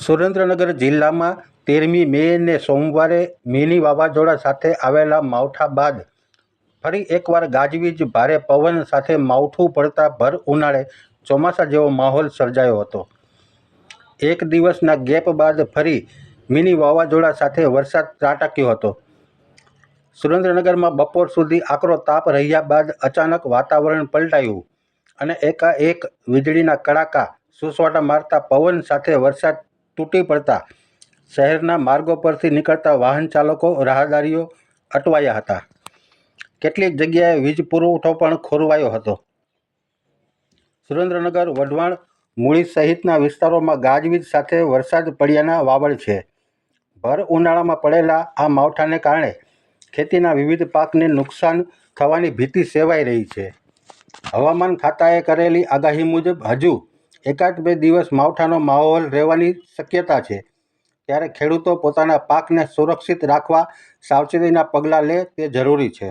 સુરેન્દ્રનગર જિલ્લામાં 13મી મેને સોમવારે મિની વાવાઝોડા સાથે આવેલા માવઠા બાદ ફરી એકવાર ગાજવીજ, ભારે પવન સાથે માવઠું પડતા ભર ઉનાળે ચોમાસા જેવો માહોલ સર્જાયો હતો. એક દિવસના ગેપ બાદ ફરી મિની વાવાઝોડા સાથે વરસાદ ત્રાટક્યો હતો. સુરેન્દ્રનગરમાં બપોર સુધી આકરો તાપ રહ્યા બાદ અચાનક વાતાવરણ પલટાયું અને એકાએક વીજળીના કડાકા, સુસવાટા મારતા પવન સાથે વરસાદ તૂટી પડતા શહેરના માર્ગો પરથી નીકળતા વાહન ચાલકો, રાહદારીઓ અટવાયા હતા. કેટલીક જગ્યાએ વીજ પુરવઠો પણ ખોરવાયો હતો. સુરેન્દ્રનગર, વઢવાણ, મૂળી સહિતના વિસ્તારોમાં ગાજવીજ સાથે વરસાદ પડ્યાના વાવડ છે. ભર ઉનાળામાં પડેલા આ માવઠાને કારણે ખેતીના વિવિધ પાકને નુકસાન થવાની ભીતિ સેવાઈ રહી છે. હવામાન ખાતાએ કરેલી આગાહી મુજબ હજુ એકાદ બે દિવસ માવઠાનો માહોલ રહેવાની શક્યતા છે. ત્યારે ખેડૂતો પોતાના પાકને સુરક્ષિત રાખવા સાવચેતીના પગલાં લે તે જરૂરી છે.